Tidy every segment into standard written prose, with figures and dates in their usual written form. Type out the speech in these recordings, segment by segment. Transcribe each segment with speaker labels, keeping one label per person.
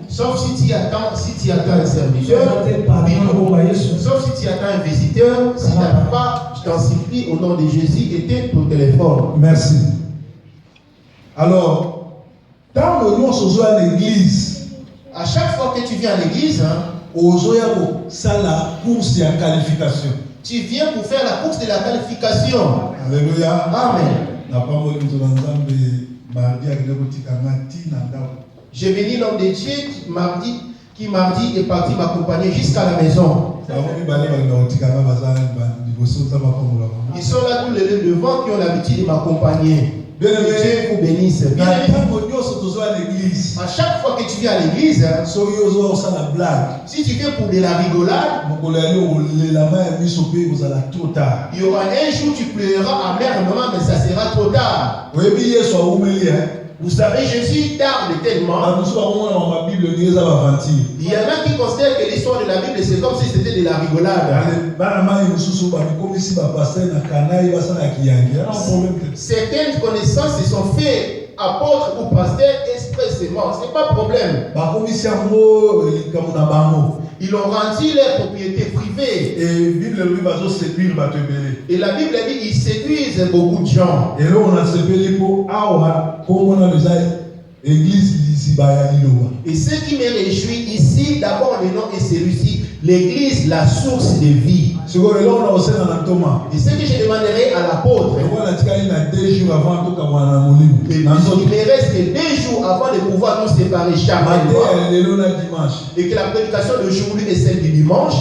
Speaker 1: Sauf si tu attends un serviteur, sauf si tu attends un visiteur, si tu n'attends pas, je t'en supplie, au nom de Jésus, éteins ton téléphone.
Speaker 2: Merci. Alors, dans le nom de l'église,
Speaker 1: à chaque fois que tu viens à l'église,
Speaker 2: ça la course et la qualification.
Speaker 1: Tu viens pour faire la course de la qualification.
Speaker 2: Alléluia.
Speaker 1: Amen. J'ai béni l'homme de Dieu qui mardi est parti m'accompagner jusqu'à la maison. Ils sont là tous les deux devant qui ont l'habitude de m'accompagner. Dieu vous bénisse. À chaque fois que tu viens à l'église, si tu viens pour de la rigolade, il y aura un jour où tu pleureras amèrement, mais ça sera trop tard. Vous savez, Jésus tarde tellement. Il y en a qui considèrent que l'histoire de la Bible, c'est comme si c'était de la rigolade. Certaines connaissances se sont faites apôtres ou pasteurs expressément. Ce n'est pas problème. Ils ont rendu leur propriété privée. Et la Bible dit qu'ils séduisent beaucoup de gens. Et ce qui me réjouit ici, d'abord le nom est celui-ci, l'église, la source de vie. Et ce que je demanderai à l'apôtre, il me reste que 2 jours avant de pouvoir nous séparer chaque mois, et que la prédication d'aujourd'hui est celle du dimanche,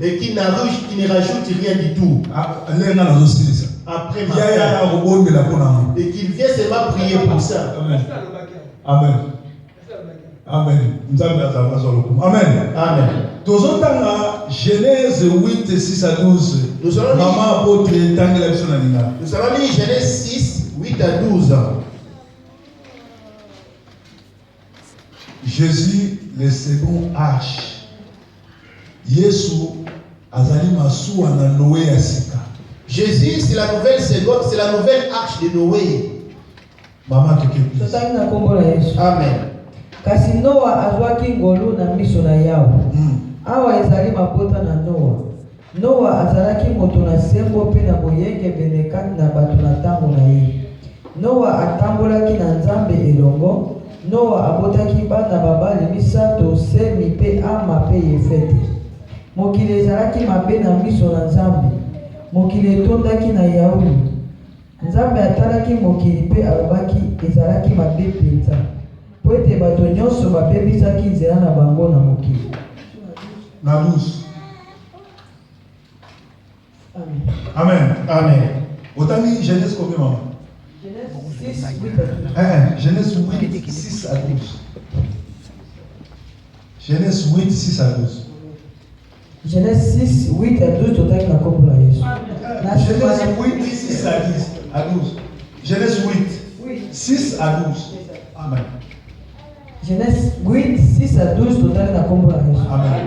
Speaker 1: et qui ne rajoute rien du tout. Après et qu'il vienne seulement prier pour ça.
Speaker 2: Amen. Amen. Amen. Amen. Genèse 8, 6 à 12. Nous allons lire
Speaker 1: Genèse 6, 8 à 12.
Speaker 2: Jésus, le second arche. Yesu azali masuwa na Noé ya sika.
Speaker 1: Jésus, c'est la nouvelle seconde, c'est la nouvelle arche de Noé.
Speaker 2: Maman qui
Speaker 3: Amen. Kasi Noa azwaki ngolu na miso na Yawe. Awa ezali mapota na Noa. Noa azalaki moto na sembo pe na boyenge benekani na bato na tango na ye. Noa atambolaki na Nzambe elongo. Noa abotaki bana babali misato, Semi pe Ama pe Yefete. Mokili ezalaki mabe na miso na Nzambe. Mokili etondaki na Yawe. Nzambe atalaki mokili pe alobaki ezalaki mabe penza. Po ete bato nyonso bapebisaki nzela na bango na mokili.
Speaker 2: Na 12.
Speaker 3: Amen.
Speaker 2: Amen. Amen. Otani Genèse combien, maman?
Speaker 3: Genèse 6, 8 à 12.
Speaker 2: Genèse 8, 6 à 12. Genèse 8, 6 à 12.
Speaker 3: Genèse 6, 8 à 12, total na kombo na Yesu.
Speaker 2: Genèse 8, 6 à 12. Genèse 8, 6 à 12. Amen.
Speaker 3: Genèse 8, 6 à 12, total na kombo na Yesu.
Speaker 2: Amen.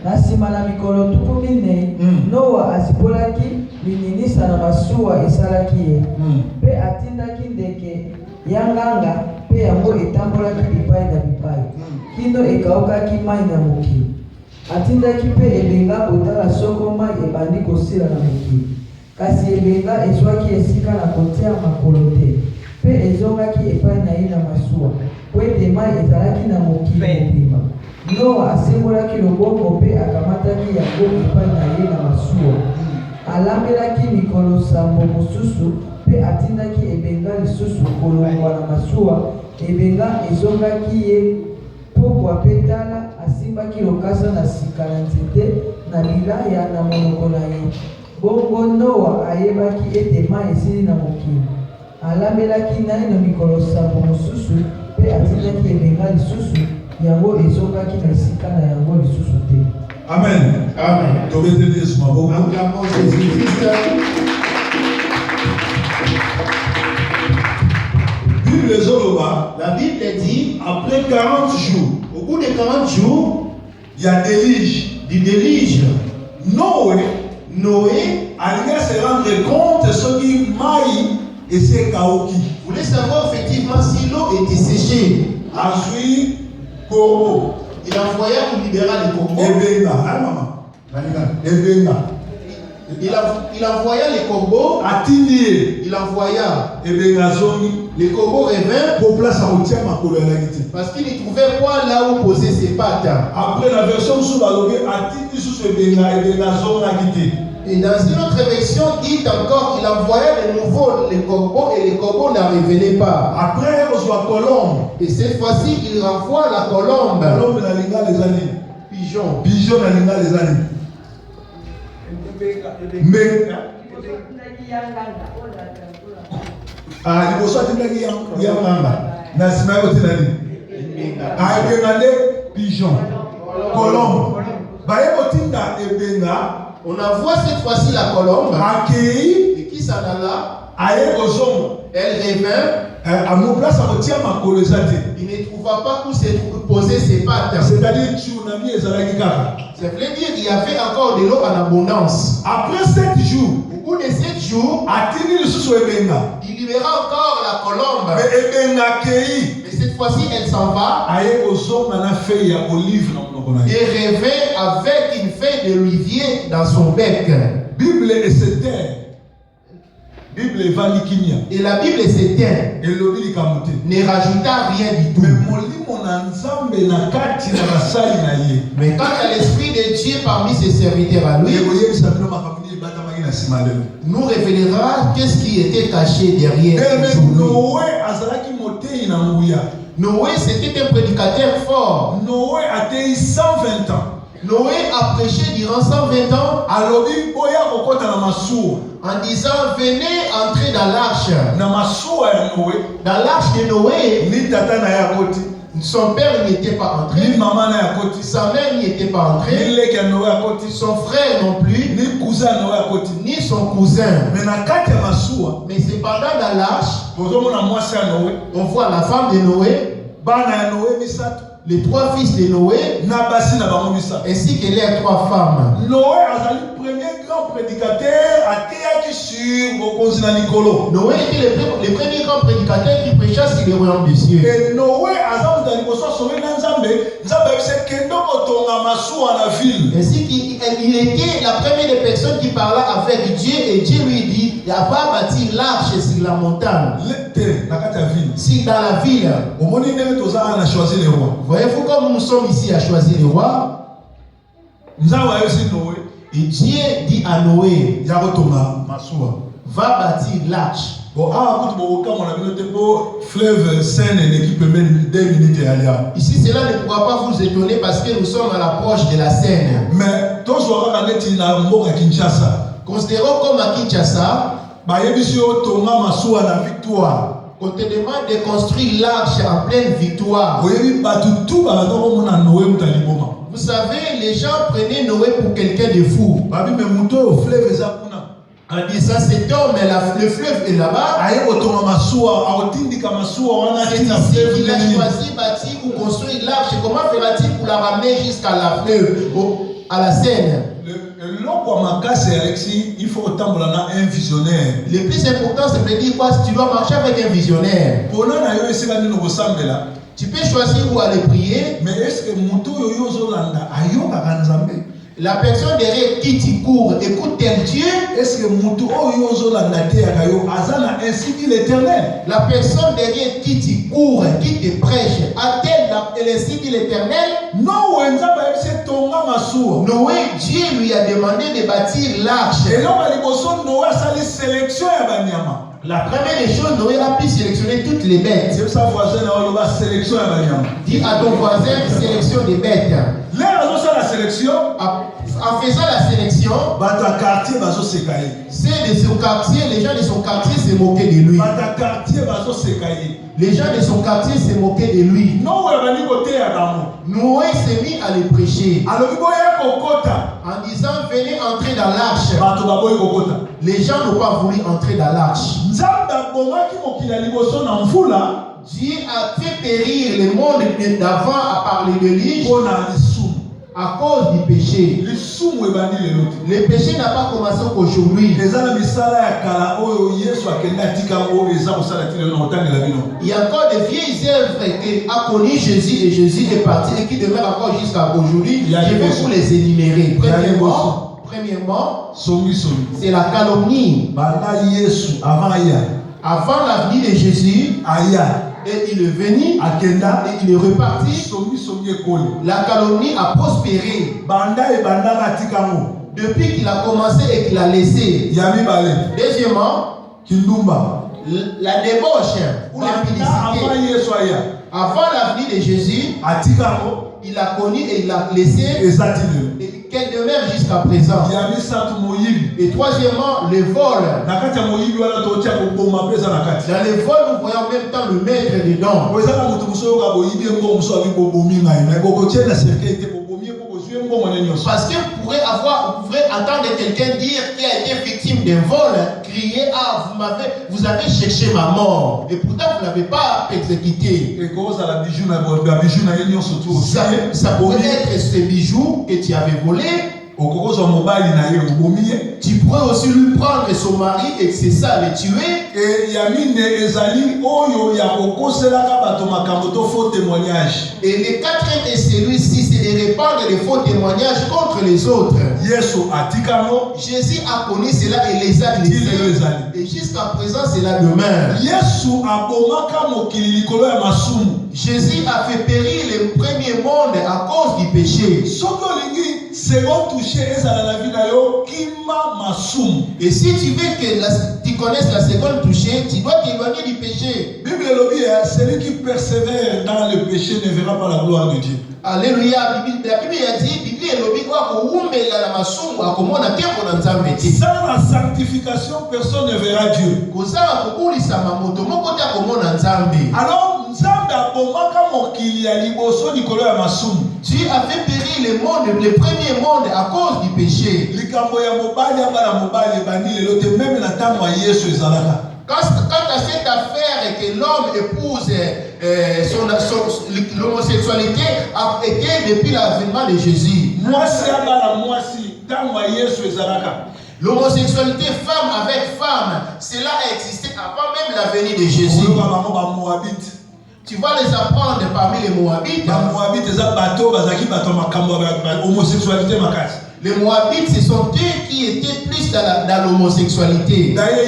Speaker 3: Na sima na mikolo tuku mine, Noa asibolaki lininisa na masuwa esalaki ye. Pe atindaki ndeke ya nganga, pe yango etambolaki bipai na bipai. Kino ekaokaki mai na mokili. Atindaki pe ebenga kotala soko mai ebandi kosila na mokili. Kasi ebenga ezwaki esika na kotia makolo te. Pe ezongaki epai na ye na masuwa. Po ete mai ezalaki na mokili mobimba. Noa asembolaki lobongo pe akamataki yango epai na ye na masuwa. Alambelaki mikolo sambo mosusu pe atindaki ebenga lisusu kolongwa na masuwa. Ebenga ezongaki ye pokwa pe tala asimbaki lokasa na sika na nzete na bilaya na monoko na ye. Bongo Noa ayebaki ete mai esili na mokili. Alambelaki naino mikolo sambo mosusu pe atindaki ebenga lisusu yango ezongaki na esika na yango lisusu te.
Speaker 2: Amen. Amen. Tobeteli Yesu maboko.
Speaker 1: Acclamons Jésus-Christ. La Bible dit,
Speaker 2: après 40 jours,
Speaker 1: au bout de 40 jours,
Speaker 2: il y a du déluge. Noé allait se rendre compte ce qui maille et c'est kaoki.
Speaker 1: Vous voulez savoir effectivement si l'eau était séchée. berger.
Speaker 2: Azui Corbeau.
Speaker 1: Il envoya pour libérer les corbeaux.
Speaker 2: Ebenga. Ah maman. Ebenga.
Speaker 1: Il envoya les corbeaux.
Speaker 2: Atindi.
Speaker 1: Il envoya.
Speaker 2: Ebenga zongi.
Speaker 1: Les corbeaux revinrent.
Speaker 2: Pour place à routière ma colère.
Speaker 1: Parce qu'il ne trouvait pas là où poser ses pattes.
Speaker 2: Après la version sous la logue, Atindi sous ce Ebenga zongi.
Speaker 1: Et dans une autre version, dit encore qu'il envoyait de nouveau les corbeaux et les corbeaux ne révélaient pas.
Speaker 2: Après, on reçoit colombe.
Speaker 1: Et cette fois-ci, il renvoie la colombe.
Speaker 2: Colombe n'a linga les années.
Speaker 1: Pigeon.
Speaker 2: Pigeon n'a linga les années. Mais. Ah, il faut sortir de Yamanga. Nasima Yotinani. Ah, Ebenga pigeon. Colombe. Baye Botinda Ebenga.
Speaker 1: On envoie cette fois-ci la colombe. Et qui s'en alla? Elle revint. Il ne trouva pas où se poser ses pattes.
Speaker 2: C'est-à-dire tsunami et Zalagika.
Speaker 1: Ça voulait dire qu'il y avait encore de l'eau en abondance.
Speaker 2: Après 7 jours,
Speaker 1: au bout de 7 jours,
Speaker 2: il
Speaker 1: libéra encore la colombe. Mais cette fois-ci, elle s'en va. Et revint avec une feuille d'olivier dans son bec.
Speaker 2: Bible et c'était. Bible et Vanikinia.
Speaker 1: Et la Bible s'éteint.
Speaker 2: Et l'obili kamote.
Speaker 1: Ne rajouta rien du tout. Mais quand il y a l'esprit de Dieu parmi ses serviteurs à lui, nous révélera qu'est-ce qui était caché derrière. Noé, c'était un prédicateur fort.
Speaker 2: Noé a été 120 ans.
Speaker 1: Noé a prêché durant 120 ans en disant venez entrer dans l'arche. Dans l'arche de Noé, son père n'y était pas entré, sa mère n'y était pas entrée, son frère non plus, ni son cousin. Mais cependant dans l'arche, on voit la femme de Noé, les 3 fils de Noé, ainsi que les 3 femmes.
Speaker 2: Noé a le premier grand prédicateur
Speaker 1: Noé était le premier grand prédicateur qui prêcha sur le royaume des cieux.
Speaker 2: Et Noé ainsi
Speaker 1: qu'il était la première des personnes qui parlait avec Dieu, et Dieu lui dit il n'y a pas bâti l'arche sur la montagne. Si dans la ville, voyez-vous comme nous sommes ici à choisir le roi. Et Dieu dit à Noé, va bâtir l'arche. Ici, cela ne pourra pas vous étonner parce que nous sommes à l'approche de la Seine.
Speaker 2: Mais
Speaker 1: considérons comme à Kinshasa, on te demande de construire l'arche en pleine victoire. Vous savez, les gens prenaient Noé pour quelqu'un de fou. En disant cet homme, le fleuve est là-bas. C'est ici qu'il a choisi bâtir ou construire l'arche. Comment fera-t-il pour la ramener jusqu'à la fleuve, à la Seine?
Speaker 2: Il faut autant un visionnaire.
Speaker 1: Le plus important, c'est de dire quoi? Tu dois marcher avec un visionnaire. Tu peux choisir où aller prier.
Speaker 2: Mais est-ce que
Speaker 1: la personne derrière qui tu cours écoute-t-elle Dieu?
Speaker 2: Est-ce que ainsi dit l'Éternel?
Speaker 1: La personne derrière qui tu cours, qui te prêche, a-t-elle ainsi dit l'Éternel?
Speaker 2: Non,
Speaker 1: Noé, Dieu lui a demandé de bâtir l'arche.
Speaker 2: Et là, Noé a sélection.
Speaker 1: La première des choses, Noé a pu sélectionner toutes les bêtes. Dis à ton voisin, sélection des bêtes. En faisant la sélection, ceux de son quartier, les gens de son quartier se moquaient de lui. Les gens de son quartier se moquaient de lui. Noé s'est mis à les prêcher en disant venez entrer dans l'arche. Les gens n'ont pas voulu entrer dans l'arche. Dieu a fait périr le monde d'avant à parler de lui À cause du péché. Le péché n'a pas commencé qu'aujourd'hui. Il y a encore des vieilles œuvres qui a connu Jésus et Jésus est parti et qui demeurent encore jusqu'à aujourd'hui. Je vais vous les énumérer. Premièrement, c'est la calomnie. Avant la venue de Jésus, et il est venu et il est reparti. La calomnie a prospéré depuis qu'il a commencé et qu'il a laissé. Deuxièmement, la débauche ou l'impudicité. Avant la venue de Jésus, il a connu et il a laissé et qu'elle demeure jusqu'à présent. Et troisièmement, le vol. Dans le vol, nous voyons en même temps le maître dedans. Parce que vous pourrez entendre quelqu'un dire qui a été victime d'un vol, crier, ah, vous avez cherché ma mort. Et pourtant, vous n'avez pas exécuté. Ça pourrait être ce bijou que tu avais volé. Tu pourrais aussi lui prendre son mari et c'est ça, le tuer. Et le quatrième est celui-ci, c'est de répandre les faux témoignages contre les autres. Jésus a connu cela et les a laissés. Et jusqu'à présent, cela demeure. Jésus a fait périr le premier monde à cause du péché. Et si tu veux que tu connaisses la seconde touchée, tu dois t'éloigner du péché.
Speaker 2: Celui qui persévère dans le péché ne verra pas la gloire de Dieu.
Speaker 1: Alléluia. La Bible a dit, sans
Speaker 2: la sanctification, personne ne verra Dieu. Alors, Dieu a fait périr le monde, le premier monde à cause du péché. Quant à cette affaire que l'homme épouse l'homosexualité a été depuis l'avènement de Jésus. L'homosexualité femme avec femme, cela a existé avant même la venue de Jésus. Tu vas les apprendre parmi les Moabites. Les Moabites, ce sont eux qui étaient plus dans l'homosexualité. D'ailleurs,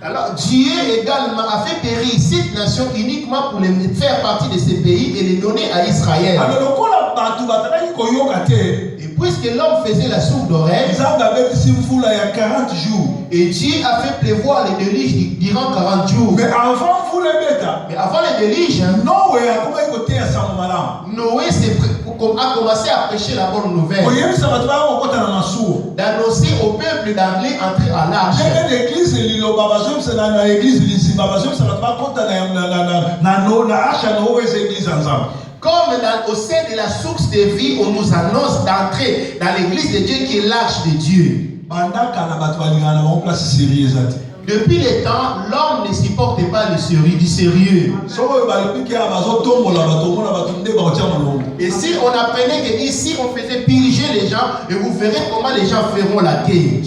Speaker 2: alors Dieu également a fait périr cette nation uniquement pour les faire partie de ces pays et les donner à Israël. Et puisque l'homme faisait la sourde oreille, et Dieu a fait pleuvoir les déluges durant 40 jours. Mais avant les déluges, Noé a commencé à prêcher la bonne nouvelle, d'annoncer au peuple d'aller entrer à l'arche. Comme au sein de la source de vie, on nous annonce d'entrer dans l'église de Dieu qui est l'arche de Dieu. Depuis le temps, l'homme ne supporte pas du sérieux. Et si on apprenait qu'ici on faisait purger les gens, et vous verrez comment les gens feront la guerre.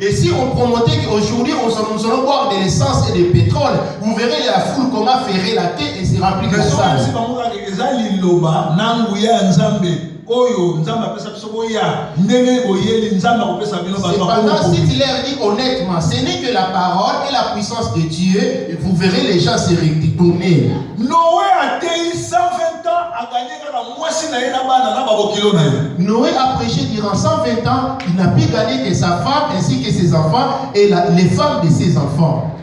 Speaker 2: Et si on promotait qu'aujourd'hui nous allons boire de l'essence et du pétrole, vous verrez la foule comment ferait la guerre et se remplir de ça. Cependant, si tu leur dis honnêtement, ce n'est que la parole et la puissance de Dieu, et vous verrez les gens se retourner. Noé a tenu 120 ans à gagner Noé a prêché durant 120 ans, il n'a pu gagner que sa femme ainsi que ses enfants et les femmes de ses enfants.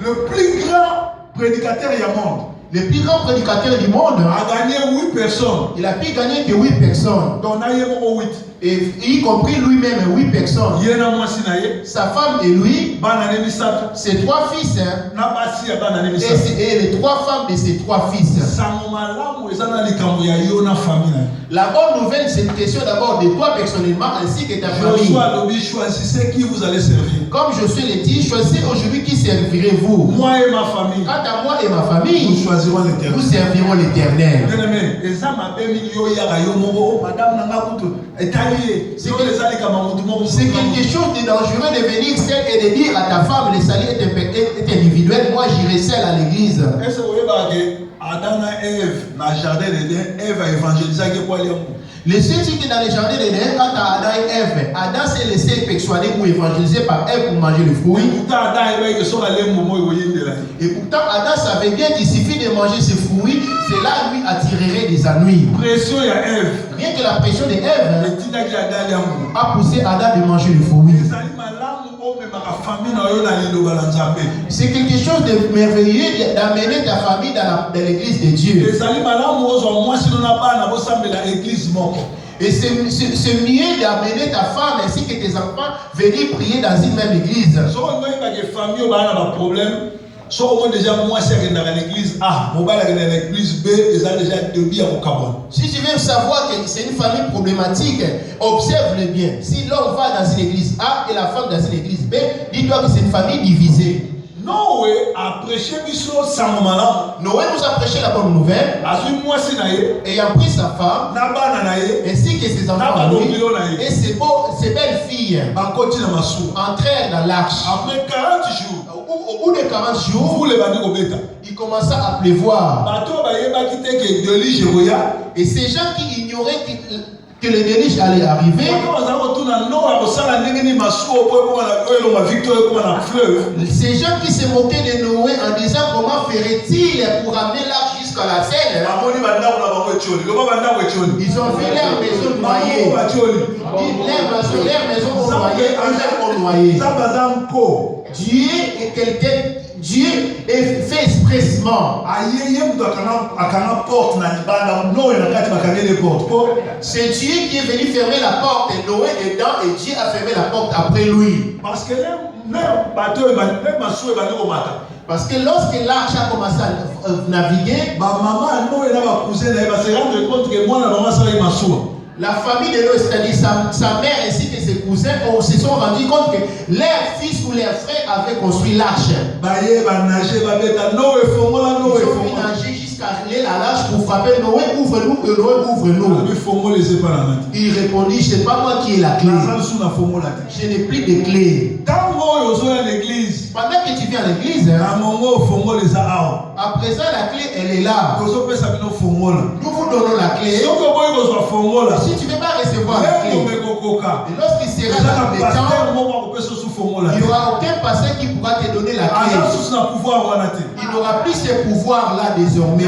Speaker 2: Le plus grand prédicateur du monde. Le plus grand prédicateur du monde a gagné 8 personnes. Il a pu gagner que 8 personnes. Et y compris lui-même 8 personnes. Sa femme et lui, ses 3 fils. Et les 3 femmes de ses 3 fils. La bonne nouvelle, c'est une question d'abord de toi personnellement ainsi que ta famille.
Speaker 4: Choisissez qui vous allez servir.
Speaker 2: Comme Josué l'a dit, choisissez aujourd'hui qui servirez-vous.
Speaker 4: Moi et ma famille.
Speaker 2: Quant à moi et ma famille,
Speaker 4: nous choisirons l'Éternel.
Speaker 2: Nous servirons l'Éternel. C'est quelque chose de dangereux de venir seul et de dire à ta femme le salut est individuel. Moi j'irai seul à l'église.
Speaker 4: Adam et Ève, dans le jardin d'Éden, Ève a évangélisé pour aller.
Speaker 2: Les seuls qui dans le jardin d'Éden, quand Adam et Ève, Adam s'est laissé persuader pour évangéliser par Ève pour manger le fruit. Et pourtant, Adam savait bien qu'il suffit de manger ce fruit, cela lui attirerait des ennuis.
Speaker 4: Pression à Ève.
Speaker 2: Rien que la pression de Ève a poussé Adam de manger le fruit. C'est quelque chose de merveilleux d'amener ta famille dans l'église de Dieu. Et c'est mieux d'amener ta femme ainsi que tes enfants venir prier dans une même église. Si tu veux savoir que c'est une famille problématique, observe-le bien. Si l'homme va dans une église A et la femme dans une église B, dis-toi que c'est une famille divisée.
Speaker 4: Noé a prêché
Speaker 2: Noé nous a prêché la bonne nouvelle. Ayant pris sa femme ainsi que ses enfants et ses belles filles entrèrent dans l'arche.
Speaker 4: Après 40 jours,
Speaker 2: au bout de 40 jours, il commença à pleuvoir. Et ces gens qui ignoraient que le déluge allait arriver, ces gens qui se moquaient de Noé en disant comment ferait-il pour amener l'arche jusqu'à la Seine, ils ont vu leur maison noyée. Leur maison noyée. Dieu est quelqu'un. Dieu est fait expressement. C'est Dieu qui est venu fermer la porte et Noé est dedans et Dieu a fermé la porte après lui. Parce que lorsque l'arche a commencé à naviguer, la famille de Noé, c'est-à-dire sa mère ainsi que ses cousins, se sont rendus compte que leur fils ou leur frère avaient construit l'arche. Ils ont pu nager jusqu'à aller à l'arche pour frapper Noé, ouvre-nous, que Noé ouvre-nous. Il répondit, ce n'est pas moi qui ai la clé. Je n'ai plus de clé. Pendant que tu viens à l'église, à présent la clé elle est là. Nous vous donnons la clé. Si tu ne veux pas recevoir la clé, et lorsqu'il sera dans le temps, il n'y aura aucun pasteur qui pourra te donner la clé. Il n'aura plus ce pouvoir là désormais.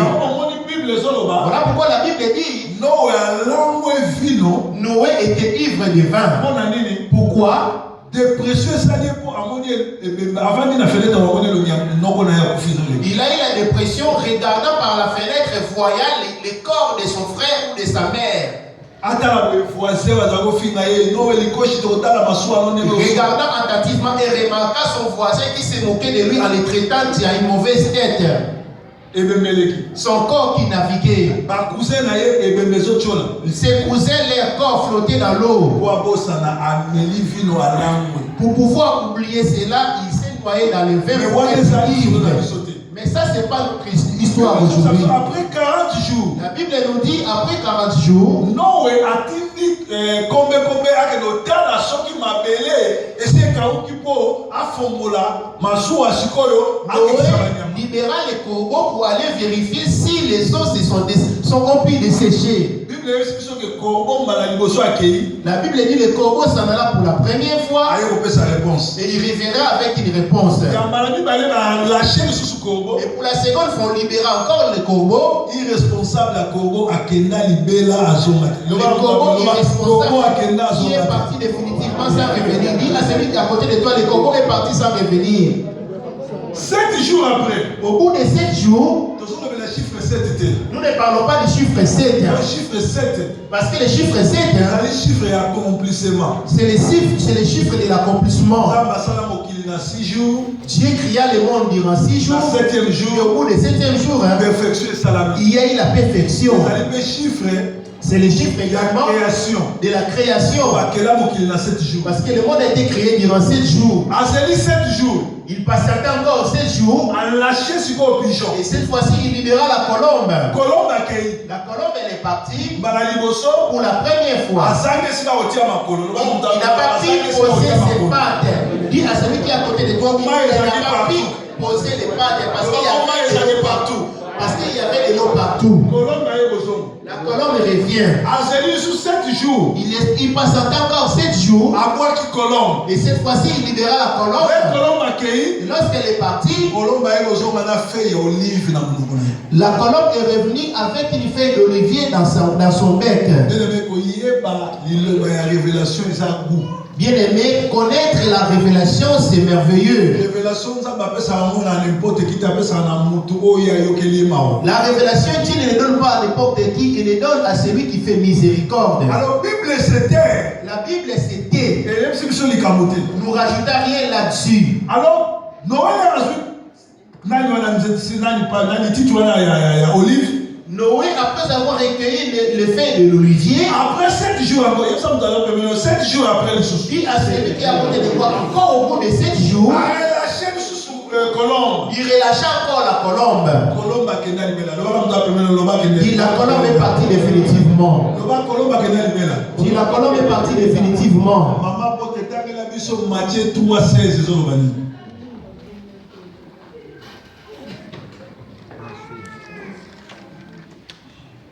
Speaker 2: Voilà pourquoi la Bible dit Noé était ivre de vin. Pourquoi?
Speaker 4: De précieux salés pour amonier.
Speaker 2: Il a eu la dépression regardant par la fenêtre voyant les corps de son frère ou de sa mère. Regardant attentivement et remarquant son voisin qui se moquait de lui en le traitant à une mauvaise tête. Son corps qui naviguait. Ses cousins, leur corps flottait dans l'eau. Pour pouvoir oublier cela, il s'est noyé dans le vin. Mais ça, c'est pas notre histoire aujourd'hui.
Speaker 4: Après 40 jours,
Speaker 2: la Bible nous dit, après 40 jours,
Speaker 4: Noé a dit combien à que la soki mabele et c'est kauki po afongola masu asikoyo
Speaker 2: libéra les corbeaux pour aller vérifier si les os sont remplis de sécher. La Bible dit le corbeau s'en alla pour la première fois et il reviendra avec une réponse. Et pour la seconde fois, on libéra encore le corbeau.
Speaker 4: Irresponsable à corbeau akenda libela azonga.
Speaker 2: Le corbeau irresponsable qui est parti définitivement sans revenir. Dis à celui qui est à côté de toi, le corbeau est parti sans revenir.
Speaker 4: 7 jours après,
Speaker 2: au bout de 7 jours, nous ne parlons pas du chiffre 7.
Speaker 4: Le chiffre 7,
Speaker 2: parce que le chiffre 7,
Speaker 4: c'est le chiffre d'accomplissement.
Speaker 2: C'est le chiffre de l'accomplissement. Dieu créa le monde durant 6 jours.
Speaker 4: Le 7e jour,
Speaker 2: et au bout du 7e jour, il y a eu la perfection. C'est le chiffre également de la création. Parce que le monde a été créé durant 7 jours. Il passera encore 7 jours. Et cette fois-ci, il libéra la colombe. La colombe, elle est partie pour la première fois. Il n'a pas pu poser ses pattes. Dis à celui qui est à côté de toi, il n'a pas pu poser les pattes parce qu'il y avait de l'eau partout. Parce qu'il y avait de l'eau partout. La colombe revient.
Speaker 4: Sous 7 jours.
Speaker 2: Il passe encore 7 jours. Et cette fois-ci, il libéra la colombe. Et lorsqu'elle est partie, la colombe est revenue avec une feuille d'olivier dans son bec. Bien aimé, connaître la révélation, c'est merveilleux. La révélation, Dieu ne le donne pas à n'importe qui, il le donne à celui qui fait miséricorde.
Speaker 4: Alors,
Speaker 2: la Bible, c'était. Nous ne rajoutons rien là-dessus.
Speaker 4: Alors,
Speaker 2: Noé, après avoir recueilli le feuilles de l'olivier,
Speaker 4: après 7 jours encore, 7 jours après le souci,
Speaker 2: dit à celui qui a monté de quoi, encore au bout de 7 jours, il relâcha encore la colombe. Dit la colombe est partie définitivement. Dit la colombe est partie définitivement. Matthieu 3:16.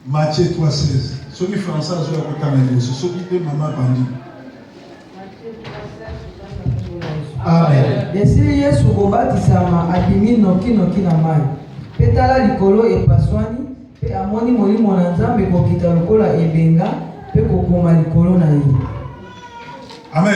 Speaker 4: Matthieu 3:16. Ceux qui français ont été ceux qui étaient maman bandit.
Speaker 3: Amen. Esili Yesu kobatisama abimi noki na mai. Pe tala likolo epaswani pe amoni molimo na Nzambe kokita lokola ebenga pe kokoma likolo na ye.
Speaker 4: Amen.